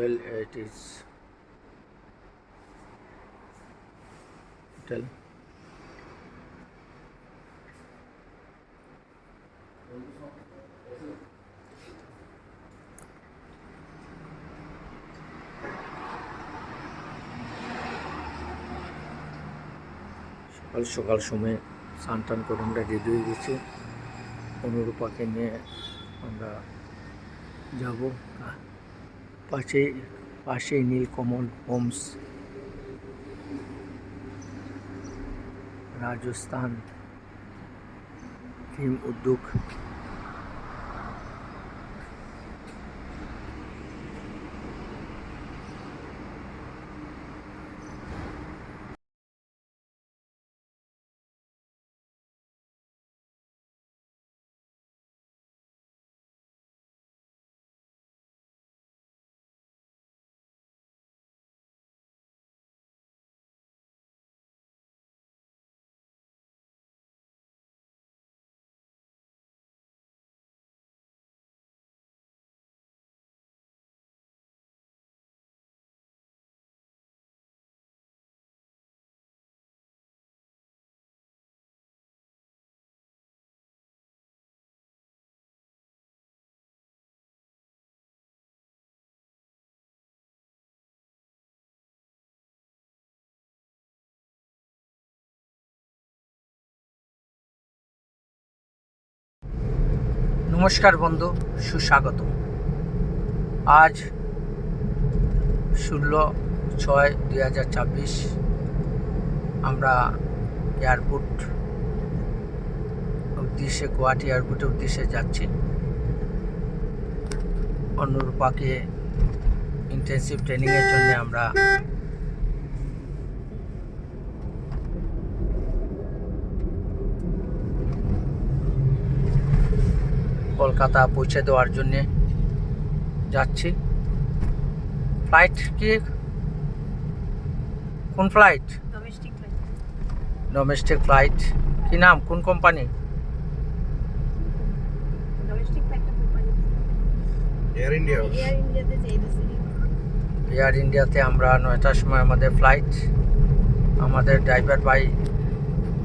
well, it is hotel. সকাল সকাল সময় স্নান টান করে আমরা রেডি হয়ে গেছি। অনুরূপাকে নিয়ে আমরা যাব পাশে নীলকমল হোমস, রাজস্থান থিম উদ্যোগ। নমস্কার বন্ধু, সুস্বাগত। আজ 16/6/2024 আমরা এয়ারপোর্ট উদ্দেশ্যে, গুয়াহাটি এয়ারপোর্টের উদ্দেশ্যে যাচ্ছি। অনুরূপাকে ইন্টেনসিভ ট্রেনিংয়ের জন্য আমরা কলকাতা পৌঁছে দেওয়ার জন্যে যাচ্ছি। ফ্লাইট কি, কোন ফ্লাইট? Domestic flight. কি নাম, কোন কোম্পানি? এয়ার ইন্ডিয়াতে আমরা 9টার সময় আমাদের ফ্লাইট। আমাদের ড্রাইভার ভাই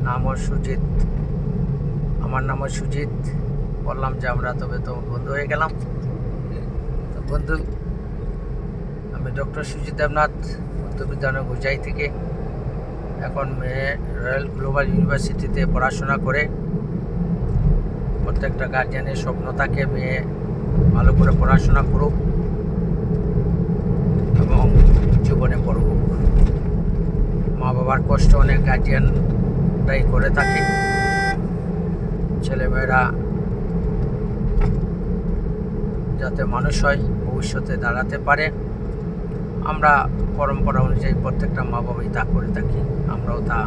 নামও সুজিত, আমার নামও সুজিত। বললাম যে আমরা তবে তো বন্ধু হয়ে গেলাম। তো বন্ধু, আমি ডক্টর সুজিত দেবনাথ, উত্তরবিদ্যানগর হুজাই থেকে। এখন মেয়ে রয়্যাল গ্লোবাল ইউনিভার্সিটিতে পড়াশোনা করে। প্রত্যেকটা গার্জিয়ানের স্বপ্ন থাকে মেয়ে ভালো করে পড়াশোনা করুক এবং জীবনে বড় হোক। মা বাবার কষ্ট অনেক গার্জিয়ানরাই করে থাকে। ছেলেমেয়েরা যাতে মানুষ হয়, ভবিষ্যতে দাঁড়াতে পারে, আমরা পরম্পরা অনুযায়ী প্রত্যেকটা মা বাবাই তা করে থাকি। আমরাও তা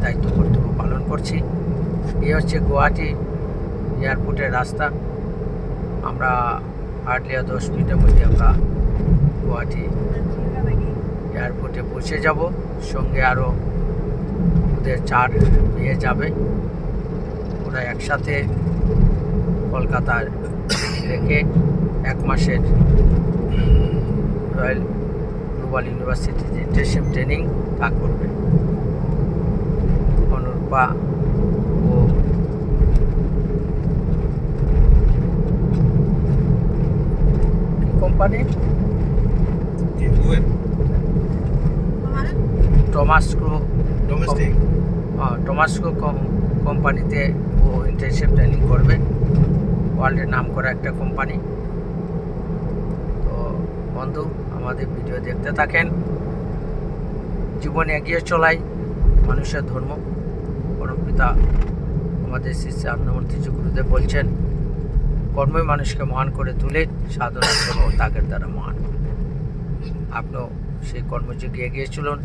দায়িত্ব কর্তব্য পালন করছি। এই হচ্ছে গুয়াহাটি এয়ারপোর্টের রাস্তা। আমরা হার্ডলি 10 মিনিটের মধ্যে আমরা গুয়াহাটি এয়ারপোর্টে পৌঁছে যাব। সঙ্গে আরও ওদের 4 মেয়ে যাবে। ওরা একসাথে কলকাতার থেকে 1 মাসের রয়্যাল গ্লোবাল ইউনিভার্সিটিতে ইন্টেনসিভ ট্রেনিং তা করবে। অনুরূপা ও কোম্পানি টমাস্কো কোম্পানিতে ও ইন্টেনসিভ ট্রেনিং করবে। ওয়ার্ল্ডের নাম করা একটা কোম্পানি। তো বন্ধু, আমাদের ভিডিও দেখতে থাকেন। জীবনে এগিয়ে চলাই মানুষের ধর্ম। পরমপিতা আমাদের শ্রী আনন্দমূর্তি গুরুদেব বলছেন, কর্মই মানুষকে মহান করে তুলে, সাধনা শ্রম ও ত্যাগের দ্বারা মহান। আপনিও সেই কর্মযোগে এগিয়ে চলুন।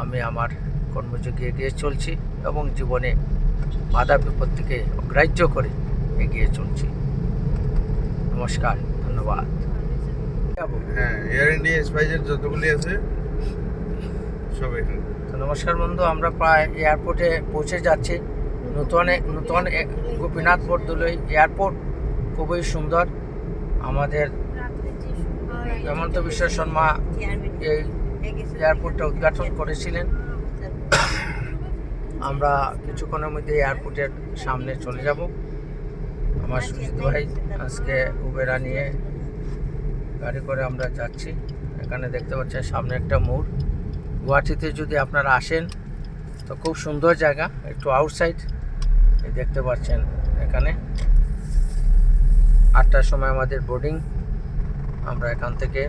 আমি আমার কর্মযোগে এগিয়ে চলছি এবং জীবনে বাধা বিপত্তিকে অগ্রাহ্য করে এগিয়ে চলছি। নমস্কার, ধন্যবাদ। হ্যাঁ, এয়ার ইন্ডিয়া স্পাইসের যতগুলি আছে সব এখানে। তো নমস্কার বন্ধু, আমরা প্রায় এয়ারপোর্টে পৌঁছে যাচ্ছি। নতুন গোপীনাথ বরদলৈ এয়ারপোর্ট খুবই সুন্দর। আমাদের হেমন্ত বিশ্ব শর্মা এই এয়ারপোর্টটা উদ্ঘাটন করেছিলেন। আমরা কিছুক্ষণের মধ্যে এয়ারপোর্টের সামনে চলে যাব। আমার সুজিত ভাই আজকে উবেরা নিয়ে গাড়ি করে আমরা যাচ্ছি। এখানে দেখতে পাচ্ছেন সামনে একটা মোড়। গুয়াহাটিতে যদি আপনারা আসেন তো খুব সুন্দর জায়গা, একটু আউটসাইড। দেখতে পাচ্ছেন এখানে 8টার সময় আমাদের বোর্ডিং। আমরা এখান থেকে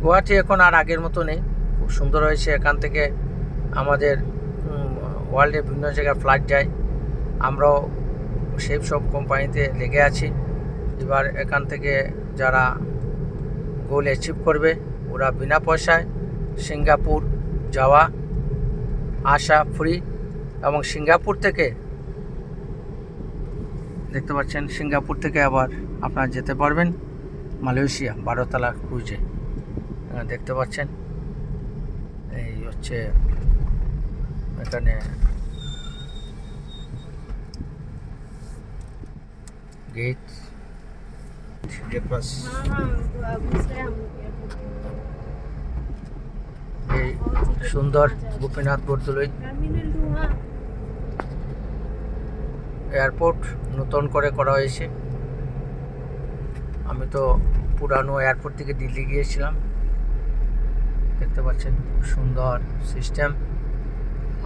গুয়াহাটি এখন আর আগের মতো নেই, খুব সুন্দর হয়েছে। এখান থেকে আমাদের ওয়ার্ল্ডের বিভিন্ন জায়গায় ফ্লাইট যায়। আমরাও সেই সব কোম্পানিতে লেগে আছি। এবার এখান থেকে যারা গোল অ্যাচিভ করবে ওরা বিনা পয়সায় সিঙ্গাপুর যাওয়া আসা ফ্রি। এবং সিঙ্গাপুর থেকে দেখতে পাচ্ছেন সিঙ্গাপুর থেকে আবার আপনারা যেতে পারবেন মালয়েশিয়া 12তলা ক্রুজে। দেখতে পাচ্ছেন এই হচ্ছে এখানে गेट गेट पास। এই সুন্দর গোপীনাথ বরদলৈ এয়ারপোর্ট নতুন করে করা হয়েছে। আমি তো পুরানো এয়ারপোর্ট থেকে দিল্লি গিয়েছিলাম। দেখতে পাচ্ছেন সুন্দর সিস্টেম,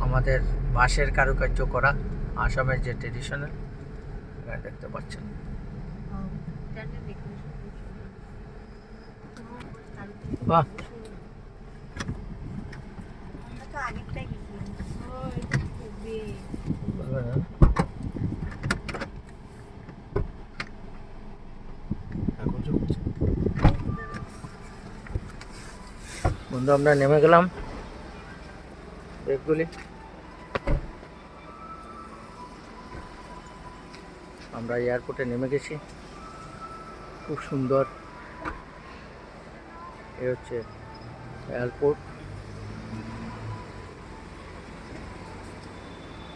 আমাদের বাঁশের কারুকার্য করা, আসামের যে ট্রেডিশনাল দেখতে পাচ্ছেন। বাহ, বন্ধু আমরা নেমে গেলাম ব্যাগগুলি। আমরা এয়ারপোর্টে নেমে গেছি, খুব সুন্দর। এ হচ্ছে এয়ারপোর্ট।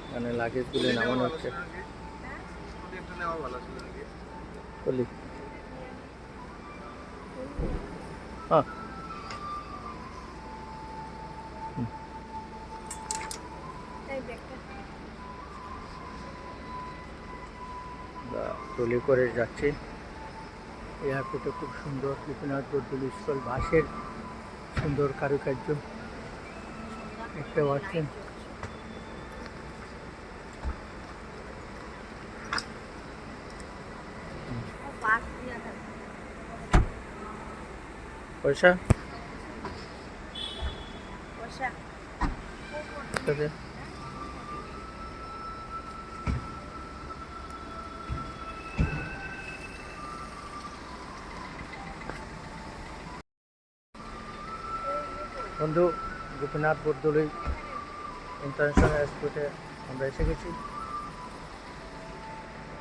এখানে লাগেজগুলি নামানো হচ্ছে। বলি হ্যাঁ, ট্রলি করে যাচ্ছি। এয়ারপোর্টে খুব সুন্দর গোপীনাথ বরদলৈ স্কুল, বাঁশের সুন্দর কারুকার্য দেখতে পাচ্ছেন। পয়সা বন্ধু গোপীনাথ বরদলৈ ইন্টারন্যাশনাল এয়ারপোর্টে আমরা এসে গেছি।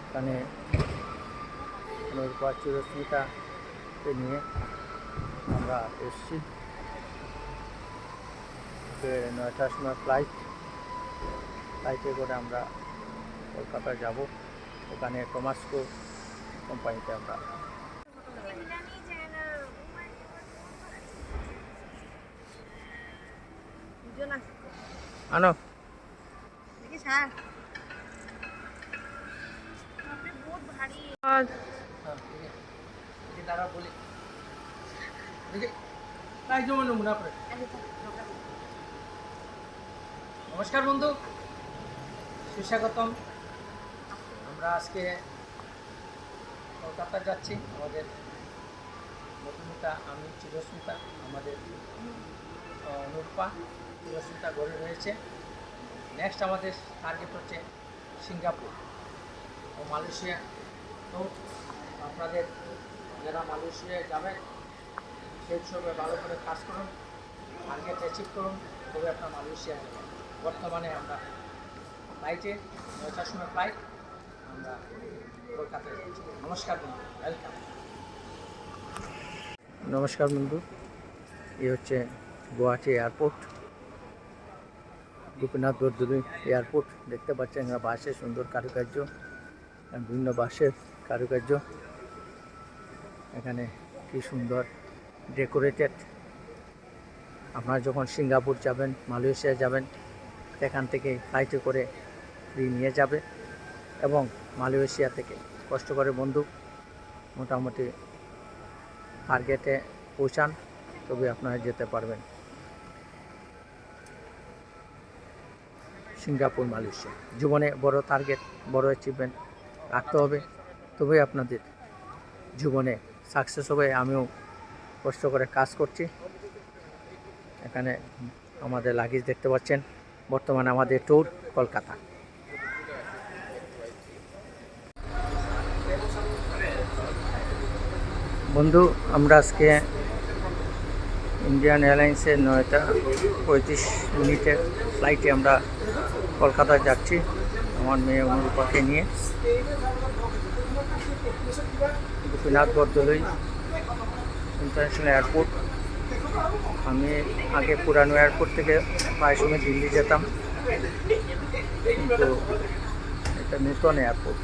এখানে চিরস্মিতাকে নিয়ে আমরা এসেছি। 9টার সময় ফ্লাইটে করে আমরা কলকাতা যাব। ওখানে টমাসকো কোম্পানিতে আমরা আনো নমস্কার বন্ধু, সুস্বাগতম। আমরা আজকে কলকাতা যাচ্ছি। আমাদের মধুমিতা, আমি, চিরস্মিতা, আমাদের অনুরূপা, চিরস্মিতা গড়ে রয়েছে। নেক্সট আমাদের টার্গেট হচ্ছে সিঙ্গাপুর ও মালয়েশিয়া। তো আপনাদের যারা মালয়েশিয়ায় যাবেন সেই সবে ভালো করে কাজ করুন, টার্গেট অ্যাচিভ করুন, তবে আপনার মালয়েশিয়া যাবেন। বর্তমানে আমরা ফ্লাইটে 9টার সময় ফ্লাইট, আমরা কলকাতায় যাচ্ছি। নমস্কার বন্ধু, ওয়েলকাম। নমস্কার বন্ধু, এই হচ্ছে গুয়াহাটি এয়ারপোর্ট, গোপীনাথ বরদলৈ এয়ারপোর্ট। দেখতে পাচ্ছেন এখানে বাঁশের সুন্দর কারুকার্য, বিভিন্ন বাঁশের কারুকার্য। এখানে কি সুন্দর ডেকোরেটেড। আপনারা যখন সিঙ্গাপুর যাবেন, মালয়েশিয়া যাবেন, সেখান থেকে ফ্লাইটে করে ফ্রি নিয়ে যাবে এবং মালয়েশিয়া থেকে কষ্ট করে বন্ধু মোটামুটি টার্গেটে পৌঁছান, তবে আপনারা যেতে পারবেন সিঙ্গাপুর, মালয়েশিয়া। জীবনে বড় টার্গেট, বড় অ্যাচিভমেন্ট রাখতে হবে, তবেই আপনাদের জীবনে সাকসেস হবে। আমিও কষ্ট করে কাজ করছি। এখানে আমাদের লাগেজ দেখতে পাচ্ছেন। বর্তমানে আমাদের ট্যুর কলকাতা। বন্ধু, আমরা আজকে ইন্ডিয়ান এয়ারলাইন্সের 9:35 ফ্লাইটে আমরা কলকাতায় যাচ্ছি আমার মেয়ে অনুরূপাকে নিয়ে। Gopinath Bordoloi international airport. আমি আগে পুরানো এয়ারপোর্ট থেকে প্রায় সময় দিল্লি যেতাম, কিন্তু এটা নতুন এয়ারপোর্ট।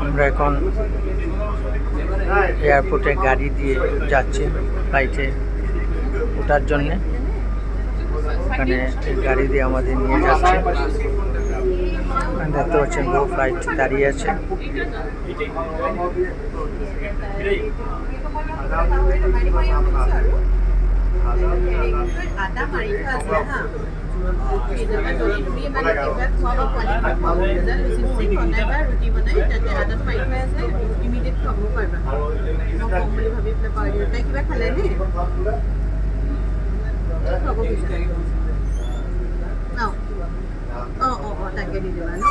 আমরা এখন এয়ারপোর্টে গাড়ি দিয়ে যাচ্ছি ফ্লাইটে ওঠার জন্যে। এখানে গাড়ি দিয়ে আমাদের নিয়ে যাচ্ছে। দেখতে পাচ্ছেন ফ্লাইট দাঁড়িয়ে আছে। তাকে দি দিবা ন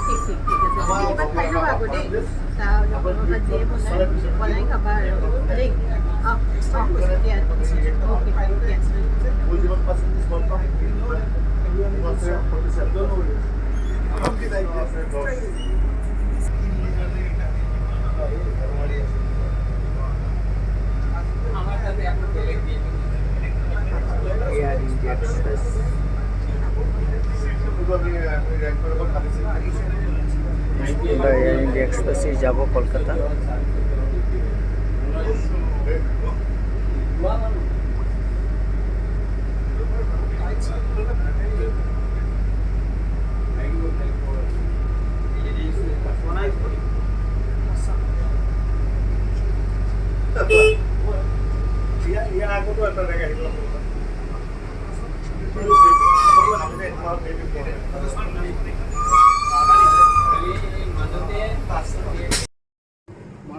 ঠিক ঠিক ঠিক আছে কিবা খাই ল'বা আকৌ দেই চাহ লগৰ যিয়ে বনাই খাবা আৰু দেই দিয়া অ'কে এয়ার ইন্ডিয়া এক্সপ্রেস। আমরা এয়ার ইন্ডিয়া এক্সপ্রেসেই যাব কলকাতা।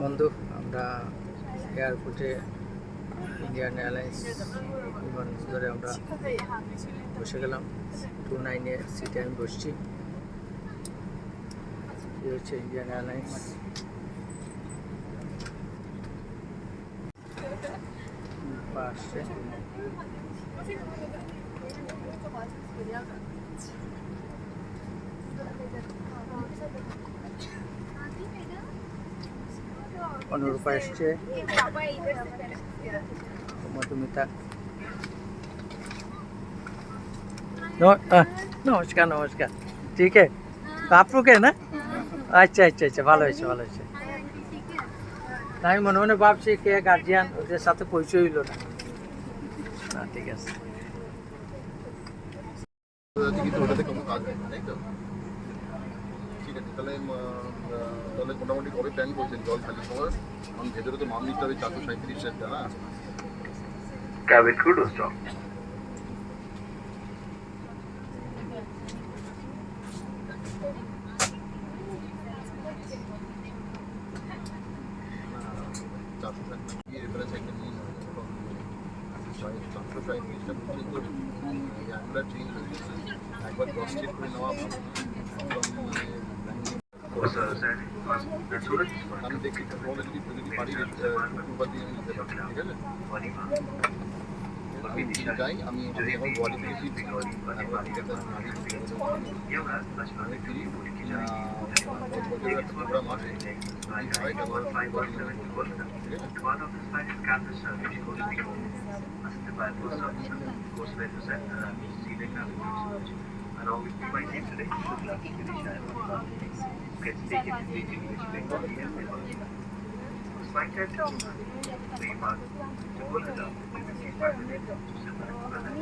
বন্ধু, আমরা এয়ারপোর্টে ইন্ডিয়ান এয়ারলাইন্স বিমানবন্দরে আমরা বসে গেলাম। 29 সিটে আমি বসছি। এই হচ্ছে ইন্ডিয়ান এয়ারলাইন্স। আসছে অনুরূপা এসছে, মধুমিতা। নমস্কার নমস্কার। ঠিক है तो आप रुके ना? अच्छा अच्छा अच्छा, ভালো হয়েছে ভালো হয়েছে। আমি মনে মনে ভাবছি কে গার্জিয়ান, ওদের সাথে পরিচয় হইল না। না ঠিক আছে। ওটাতে কোনো কাজ হয় না, তাই তো? ঠিক আছে, তাহলে তাহলে মোটামুটি কবে প্ল্যান করছেন জল খালি খাওয়ার? কারণ ভেতরে তো মাল নিতে হবে 437 টাকা না। Cabin crew to stop. একবার ক্রস চেক করে নেওয়া ভালো। আমি দেখি তাহলে যদি পারি শুক্রবার দিয়ে আমি নিতে পারি, ঠিক আছে? আমি যাই, আমি এখন গোয়ালি থেকে ফিরছি। এখন ঠিক আছে, আমি ফিরি বছরের একটা প্রোগ্রাম আসে হয় তারপর One of the finest campus service goes before, assisted by a post officer, course letters and senior campus research. Along with my team today, Shukla Kirisha and Monica, gets taken to teach English language and theology. Despite that, we mark to Kolkata, we will be part of it.